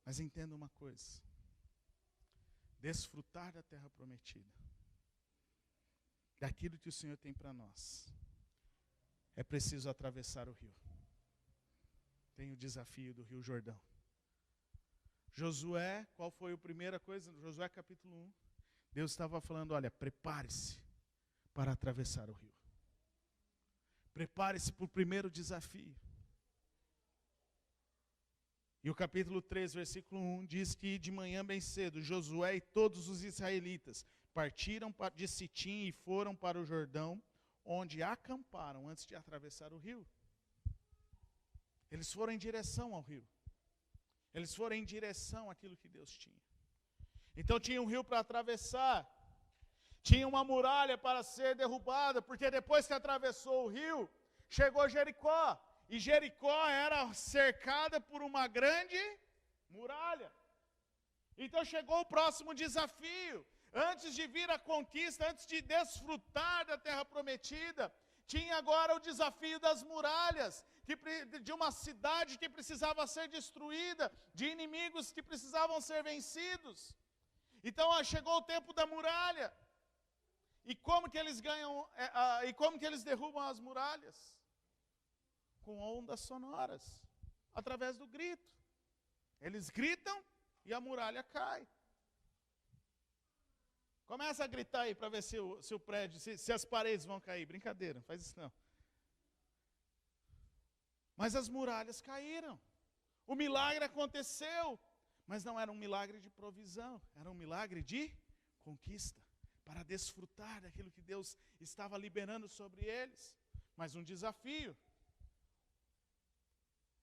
Mas entenda uma coisa. Desfrutar da terra prometida, daquilo que o Senhor tem para nós, é preciso atravessar o rio. Tem o desafio do Rio Jordão. Josué, qual foi a primeira coisa? Josué capítulo 1. Deus estava falando, olha, prepare-se para atravessar o rio. Prepare-se para o primeiro desafio. E o capítulo 3, versículo 1, diz que de manhã bem cedo, Josué e todos os israelitas partiram de Sitim e foram para o Jordão, onde acamparam antes de atravessar o rio. Eles foram em direção ao rio. Eles foram em direção àquilo que Deus tinha. Então tinha um rio para atravessar. Tinha uma muralha para ser derrubada, porque depois que atravessou o rio, chegou Jericó. E Jericó era cercada por uma grande muralha. Então chegou o próximo desafio. Antes de vir a conquista, antes de desfrutar da terra prometida, tinha agora o desafio das muralhas, de uma cidade que precisava ser destruída, de inimigos que precisavam ser vencidos. Então chegou o tempo da muralha. E como que eles derrubam as muralhas? Com ondas sonoras, através do grito. Eles gritam e a muralha cai. Começa a gritar aí para ver se o prédio, se as paredes vão cair. Brincadeira, não faz isso não. Mas as muralhas caíram. O milagre aconteceu, mas não era um milagre de provisão, era um milagre de conquista, para desfrutar daquilo que Deus estava liberando sobre eles. Mas um desafio.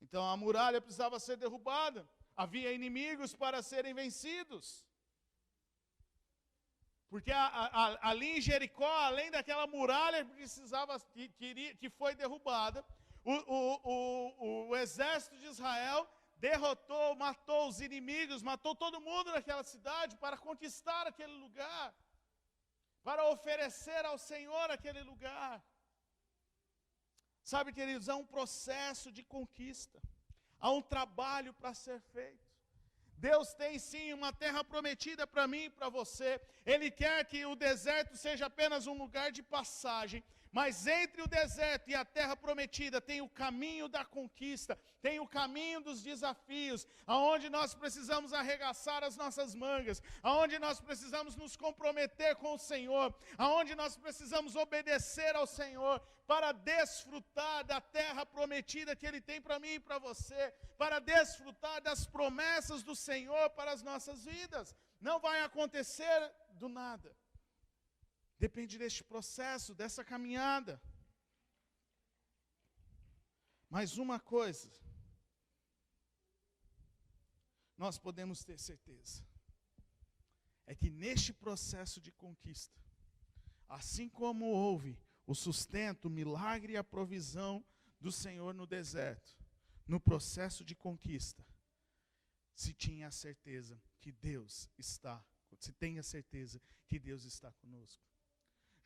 Então a muralha precisava ser derrubada. Havia inimigos para serem vencidos. Porque ali em Jericó, além daquela muralha que foi derrubada, o exército de Israel derrotou, matou os inimigos, matou todo mundo naquela cidade para conquistar aquele lugar, para oferecer ao Senhor aquele lugar. Sabe, queridos, há um processo de conquista, há um trabalho para ser feito. Deus tem sim uma terra prometida para mim e para você. Ele quer que o deserto seja apenas um lugar de passagem. Mas entre o deserto e a terra prometida tem o caminho da conquista, tem o caminho dos desafios, aonde nós precisamos arregaçar as nossas mangas, aonde nós precisamos nos comprometer com o Senhor, aonde nós precisamos obedecer ao Senhor para desfrutar da terra prometida que Ele tem para mim e para você, para desfrutar das promessas do Senhor para as nossas vidas. Não vai acontecer do nada. Depende deste processo, dessa caminhada. Mas uma coisa, nós podemos ter certeza, é que neste processo de conquista, assim como houve o sustento, o milagre e a provisão do Senhor no deserto, no processo de conquista, se tinha a certeza que Deus está, se tem a certeza que Deus está conosco.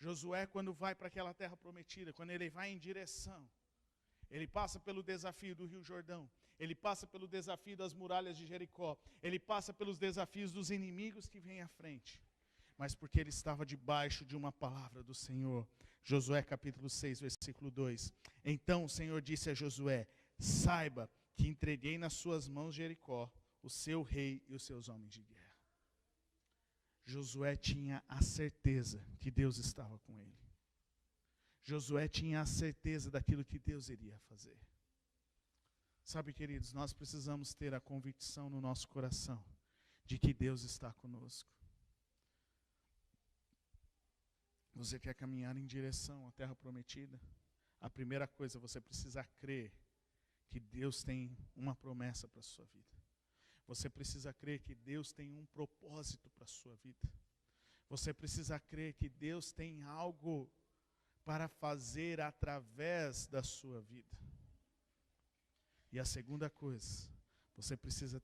Josué, quando vai para aquela terra prometida, quando ele vai em direção, ele passa pelo desafio do Rio Jordão, ele passa pelo desafio das muralhas de Jericó, ele passa pelos desafios dos inimigos que vêm à frente, mas porque ele estava debaixo de uma palavra do Senhor. Josué capítulo 6, versículo 2. Então o Senhor disse a Josué: saiba que entreguei nas suas mãos Jericó, o seu rei e os seus homens de guerra. Josué tinha a certeza que Deus estava com ele. Josué tinha a certeza daquilo que Deus iria fazer. Sabe, queridos, nós precisamos ter a convicção no nosso coração de que Deus está conosco. Você quer caminhar em direção à terra prometida? A primeira coisa, você precisa crer que Deus tem uma promessa para a sua vida. Você precisa crer que Deus tem um propósito para a sua vida. Você precisa crer que Deus tem algo para fazer através da sua vida. E a segunda coisa, você precisa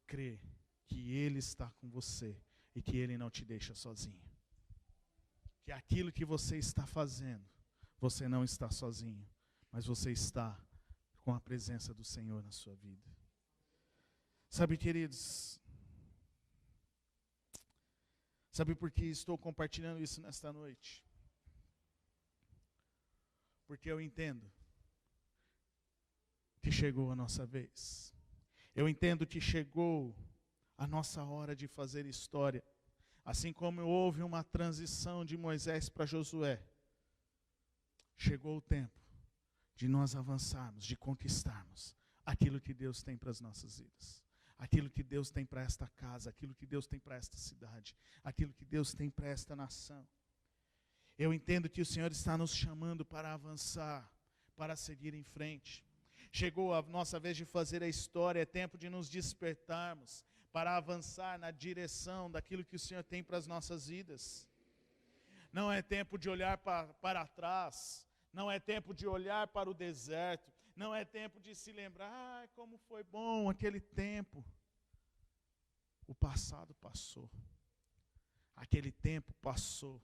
crer que Ele está com você e que Ele não te deixa sozinho. Que aquilo que você está fazendo, você não está sozinho, mas você está com a presença do Senhor na sua vida. Sabe, queridos, sabe por que estou compartilhando isso nesta noite? Porque eu entendo que chegou a nossa vez. Eu entendo que chegou a nossa hora de fazer história. Assim como houve uma transição de Moisés para Josué, chegou o tempo de nós avançarmos, de conquistarmos aquilo que Deus tem para as nossas vidas. Aquilo que Deus tem para esta casa, aquilo que Deus tem para esta cidade, aquilo que Deus tem para esta nação. Eu entendo que o Senhor está nos chamando para avançar, para seguir em frente. Chegou a nossa vez de fazer a história, é tempo de nos despertarmos, para avançar na direção daquilo que o Senhor tem para as nossas vidas. Não é tempo de olhar para trás, não é tempo de olhar para o deserto, não é tempo de se lembrar, como foi bom aquele tempo. O passado passou, aquele tempo passou.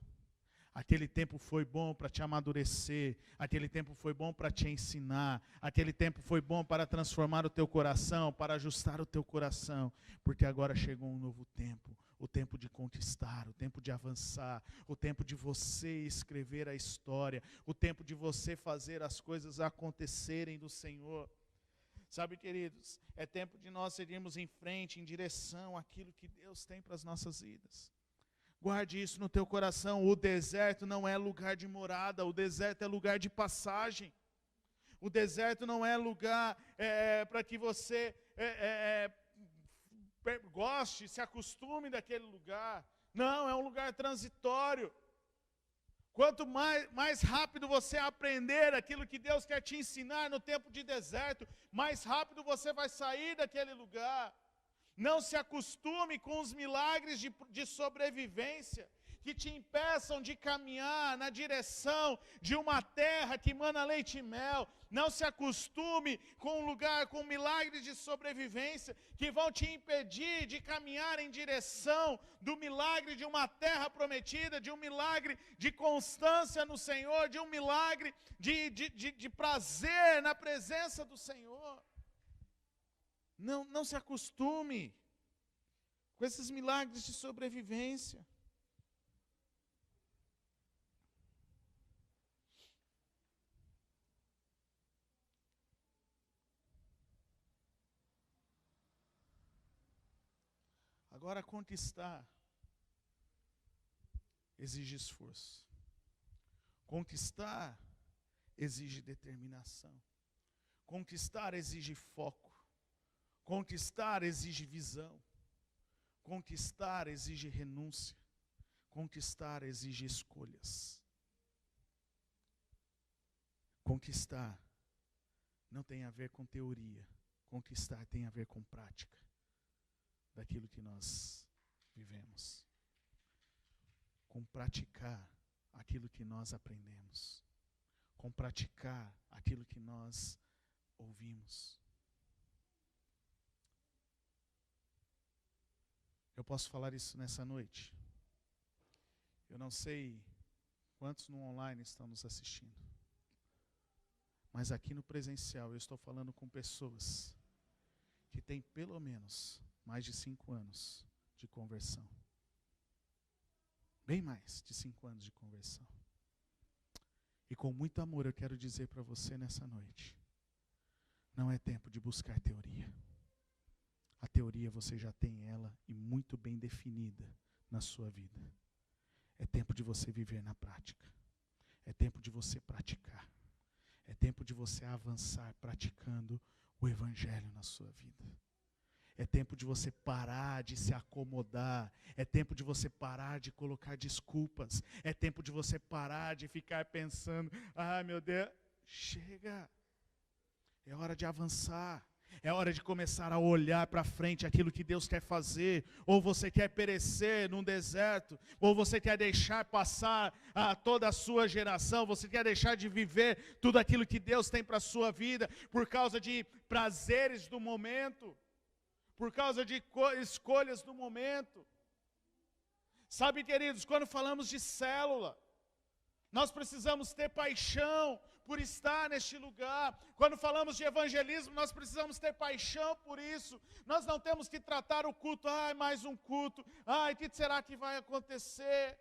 Aquele tempo foi bom para te amadurecer, aquele tempo foi bom para te ensinar, aquele tempo foi bom para transformar o teu coração, para ajustar o teu coração, porque agora chegou um novo tempo, o tempo de conquistar, o tempo de avançar, o tempo de você escrever a história, o tempo de você fazer as coisas acontecerem do Senhor. Sabe, queridos, é tempo de nós seguirmos em frente, em direção àquilo que Deus tem para as nossas vidas. Guarde isso no teu coração. O deserto não é lugar de morada, o deserto é lugar de passagem. O deserto não é lugar para que você goste, se acostume daquele lugar. Não, é um lugar transitório. Quanto mais rápido você aprender aquilo que Deus quer te ensinar no tempo de deserto, mais rápido você vai sair daquele lugar. Não se acostume com os milagres de sobrevivência que te impeçam de caminhar na direção de uma terra que emana leite e mel. Não se acostume com um lugar, com milagres de sobrevivência que vão te impedir de caminhar em direção do milagre de uma terra prometida, de um milagre de constância no Senhor, de um milagre de prazer na presença do Senhor. Não se acostume com esses milagres de sobrevivência. Agora, conquistar exige esforço. Conquistar exige determinação. Conquistar exige foco. Conquistar exige visão. Conquistar exige renúncia. Conquistar exige escolhas. Conquistar não tem a ver com teoria. Conquistar tem a ver com prática daquilo que nós vivemos. Com praticar aquilo que nós aprendemos. Com praticar aquilo que nós ouvimos. Eu posso falar isso nessa noite. Eu não sei quantos no online estão nos assistindo. Mas aqui no presencial eu estou falando com pessoas que têm pelo menos mais de 5 anos de conversão. Bem mais de 5 anos de conversão. E com muito amor eu quero dizer para você nessa noite. Não é tempo de buscar teoria. A teoria você já tem ela e muito bem definida na sua vida. É tempo de você viver na prática. É tempo de você praticar. É tempo de você avançar praticando o Evangelho na sua vida. É tempo de você parar de se acomodar. É tempo de você parar de colocar desculpas. É tempo de você parar de ficar pensando, meu Deus, chega. É hora de avançar. É hora de começar a olhar para frente aquilo que Deus quer fazer. Ou você quer perecer num deserto, ou você quer deixar passar toda a sua geração, você quer deixar de viver tudo aquilo que Deus tem para a sua vida, por causa de prazeres do momento, por causa de escolhas do momento. Sabe, queridos, quando falamos de célula, nós precisamos ter paixão por estar neste lugar. Quando falamos de evangelismo, nós precisamos ter paixão por isso. Nós não temos que tratar o culto, mais um culto, o que será que vai acontecer?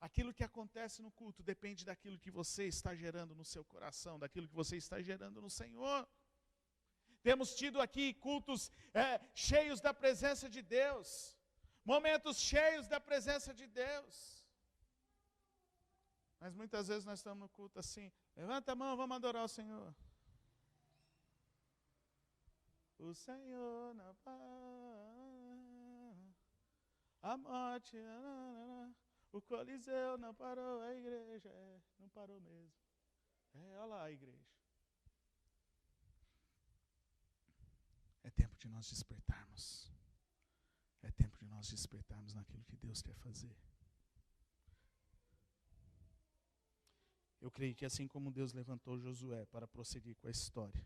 Aquilo que acontece no culto depende daquilo que você está gerando no seu coração, daquilo que você está gerando no Senhor. Temos tido aqui cultos cheios da presença de Deus, momentos cheios da presença de Deus. Mas muitas vezes nós estamos no culto assim, levanta a mão, vamos adorar o Senhor. O Senhor não parou, a morte, o Coliseu não parou, a igreja não parou mesmo. Olha lá a igreja. É tempo de nós despertarmos. É tempo de nós despertarmos naquilo que Deus quer fazer. Eu creio que assim como Deus levantou Josué para prosseguir com a história,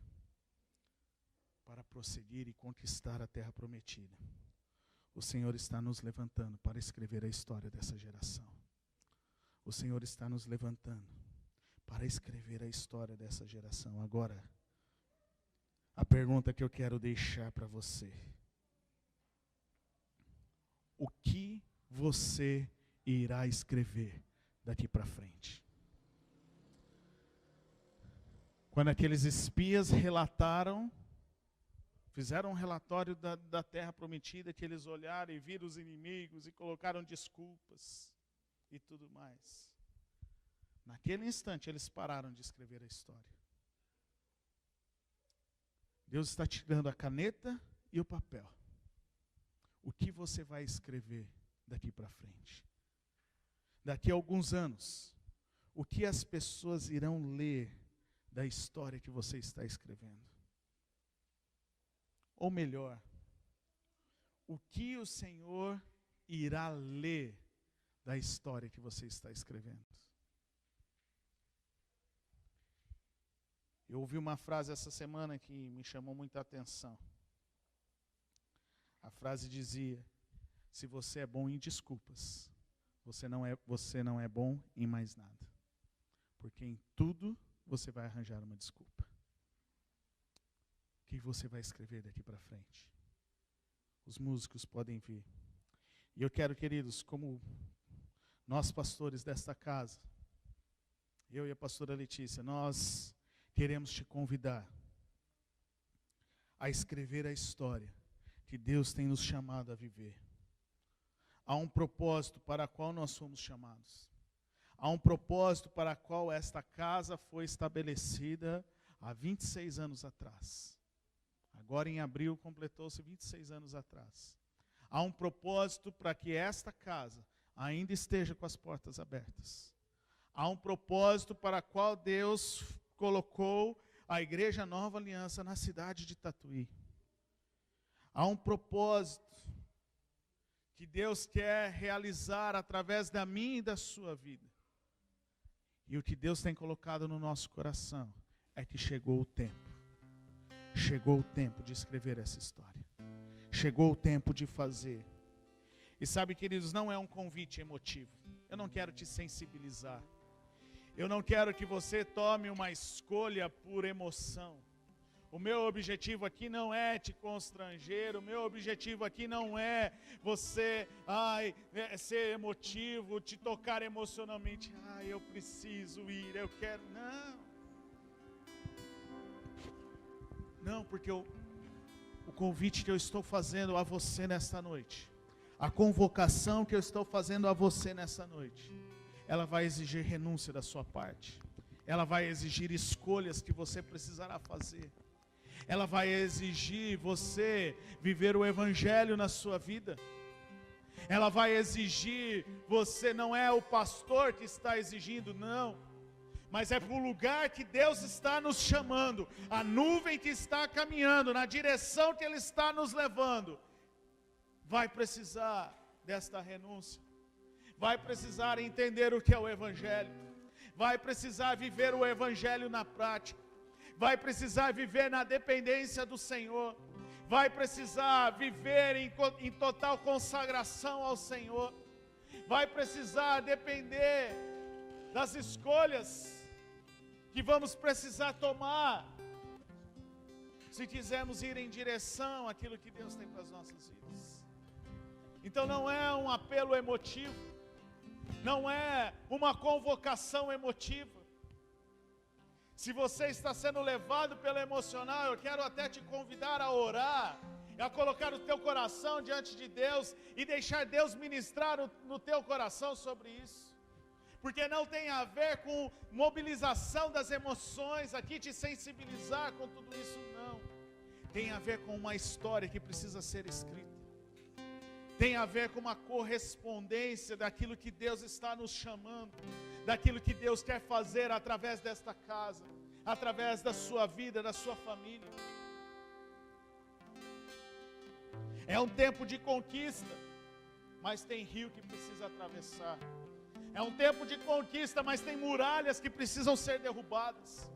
para prosseguir e conquistar a terra prometida, o Senhor está nos levantando para escrever a história dessa geração. O Senhor está nos levantando para escrever a história dessa geração. Agora, a pergunta que eu quero deixar para você: o que você irá escrever daqui para frente? Quando aqueles espias fizeram um relatório da terra prometida, que eles olharam e viram os inimigos e colocaram desculpas e tudo mais. Naquele instante eles pararam de escrever a história. Deus está te dando a caneta e o papel. O que você vai escrever daqui para frente? Daqui a alguns anos, o que as pessoas irão ler da história que você está escrevendo? Ou melhor, o que o Senhor irá ler da história que você está escrevendo? Eu ouvi uma frase essa semana que me chamou muita atenção. A frase dizia: se você é bom em desculpas, você não é bom em mais nada. Porque em tudo você vai arranjar uma desculpa. O que você vai escrever daqui para frente? Os músicos podem vir. E eu quero, queridos, como nós pastores desta casa, eu e a pastora Letícia, nós queremos te convidar a escrever a história que Deus tem nos chamado a viver. Há um propósito para o qual nós somos chamados. Há um propósito para o qual esta casa foi estabelecida há 26 anos atrás. Agora em abril completou-se 26 anos atrás. Há um propósito para que esta casa ainda esteja com as portas abertas. Há um propósito para o qual Deus colocou a Igreja Nova Aliança na cidade de Tatuí. Há um propósito que Deus quer realizar através da minha e da sua vida. E o que Deus tem colocado no nosso coração é que chegou o tempo. Chegou o tempo de escrever essa história. Chegou o tempo de fazer. E sabe, queridos, não é um convite emotivo. Eu não quero te sensibilizar. Eu não quero que você tome uma escolha por emoção. O meu objetivo aqui não é te constranger, o meu objetivo aqui não é você ser emotivo, te tocar emocionalmente. Eu preciso ir, eu quero. Não, porque o convite que eu estou fazendo a você nesta noite, A convocação que eu estou fazendo a você nessa noite, ela vai exigir renúncia da sua parte. Ela vai exigir escolhas que você precisará fazer. Ela vai exigir você viver o evangelho na sua vida. Ela vai exigir você, não é o pastor que está exigindo, não. Mas é para o lugar que Deus está nos chamando. A nuvem que está caminhando, na direção que Ele está nos levando. Vai precisar desta renúncia. Vai precisar entender o que é o evangelho. Vai precisar viver o evangelho na prática. Vai precisar viver na dependência do Senhor. Vai precisar viver em total consagração ao Senhor. Vai precisar depender das escolhas que vamos precisar tomar, se quisermos ir em direção àquilo que Deus tem para as nossas vidas. Então não é um apelo emotivo, não é uma convocação emotiva. Se você está sendo levado pelo emocional, eu quero até te convidar a orar, a colocar o teu coração diante de Deus e deixar Deus ministrar no teu coração sobre isso. Porque não tem a ver com mobilização das emoções, aqui te sensibilizar com tudo isso, não. Tem a ver com uma história que precisa ser escrita. Tem a ver com uma correspondência daquilo que Deus está nos chamando, daquilo que Deus quer fazer através desta casa, através da sua vida, da sua família. É um tempo de conquista, mas tem rio que precisa atravessar. É um tempo de conquista, mas tem muralhas que precisam ser derrubadas.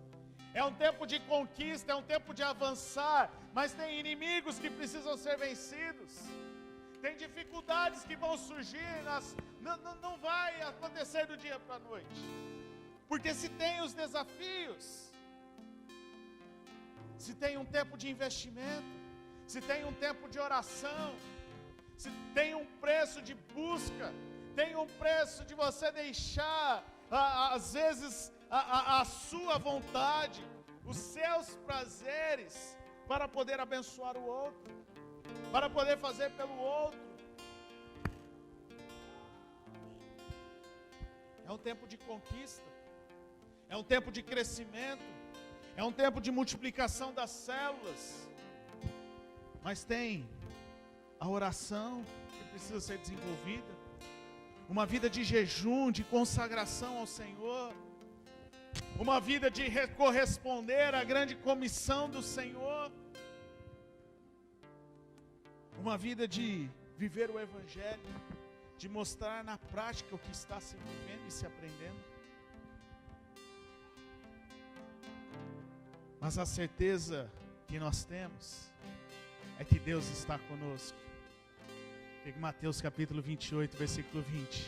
É um tempo de conquista, é um tempo de avançar, mas tem inimigos que precisam ser vencidos. Tem dificuldades que vão surgir, não vai acontecer do dia para a noite. Porque se tem os desafios, se tem um tempo de investimento, se tem um tempo de oração, se tem um preço de busca, tem um preço de você deixar, às vezes, a sua vontade, os seus prazeres, para poder abençoar o outro, para poder fazer pelo outro. É um tempo de conquista, é um tempo de crescimento, é um tempo de multiplicação das células, mas tem a oração que precisa ser desenvolvida, uma vida de jejum, de consagração ao Senhor, uma vida de corresponder à grande comissão do Senhor, uma vida de viver o evangelho, de mostrar na prática o que está se vivendo e se aprendendo. Mas a certeza que nós temos é que Deus está conosco. Em Mateus capítulo 28, versículo 20,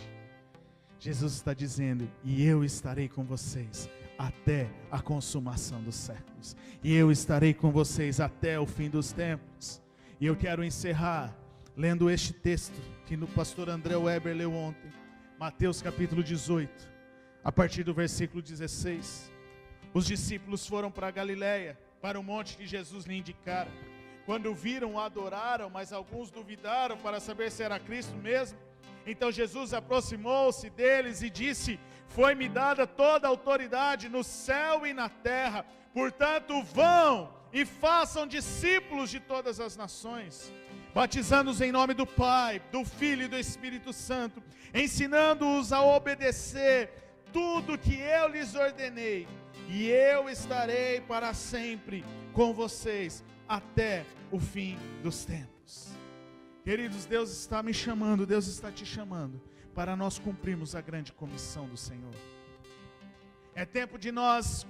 Jesus está dizendo: e eu estarei com vocês até a consumação dos séculos, e eu estarei com vocês até o fim dos tempos. E eu quero encerrar lendo este texto que o pastor André Weber leu ontem, Mateus capítulo 18, a partir do versículo 16. Os discípulos foram para a Galileia, para o monte que Jesus lhe indicara. Quando viram, o adoraram, mas alguns duvidaram para saber se era Cristo mesmo. Então Jesus aproximou-se deles e disse: foi-me dada toda a autoridade no céu e na terra, portanto vão e façam discípulos de todas as nações, batizando-os em nome do Pai, do Filho e do Espírito Santo, ensinando-os a obedecer tudo que eu lhes ordenei, e eu estarei para sempre com vocês até o fim dos tempos. Queridos, Deus está me chamando, Deus está te chamando para nós cumprirmos a grande comissão do Senhor. É tempo de nós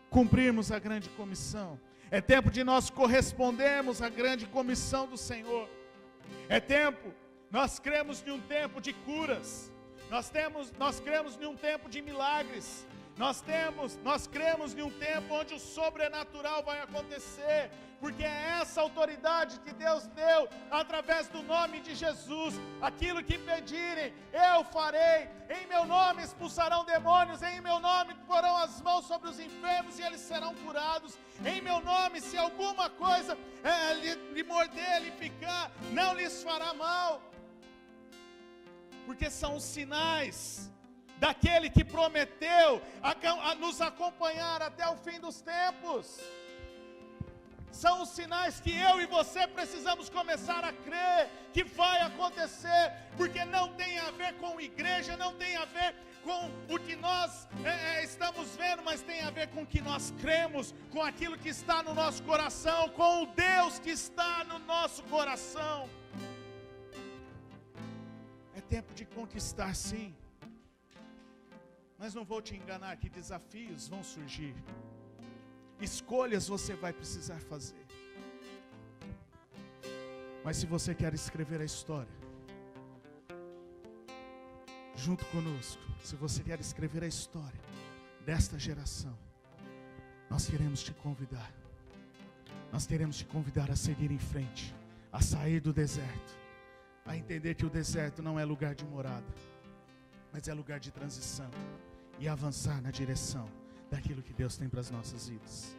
cumprirmos a grande comissão. É tempo de nós correspondermos à grande comissão do Senhor. É tempo, nós cremos em um tempo de curas. Nós cremos em um tempo de milagres. Nós cremos em um tempo onde o sobrenatural vai acontecer, porque é essa autoridade que Deus deu através do nome de Jesus. Aquilo que pedirem, eu farei. Em meu nome expulsarão demônios, em meu nome porão as mãos sobre os enfermos e eles serão curados. Em meu nome, se alguma coisa lhe morder, lhe picar, não lhes fará mal. porque são os sinais daquele que prometeu a nos acompanhar até o fim dos tempos. São os sinais que eu e você precisamos começar a crer que vai acontecer, porque não tem a ver com igreja, não tem a ver com o que nós estamos vendo, mas tem a ver com o que nós cremos, com aquilo que está no nosso coração, com o Deus que está no nosso coração. É tempo de conquistar, sim, mas não vou te enganar que desafios vão surgir. Escolhas você vai precisar fazer. Mas se você quer escrever a história junto conosco, se você quer escrever a história desta geração, nós queremos te convidar. Nós queremos te convidar a seguir em frente, a sair do deserto, a entender que o deserto não é lugar de morada, mas é lugar de transição, e avançar na direção daquilo que Deus tem para as nossas vidas.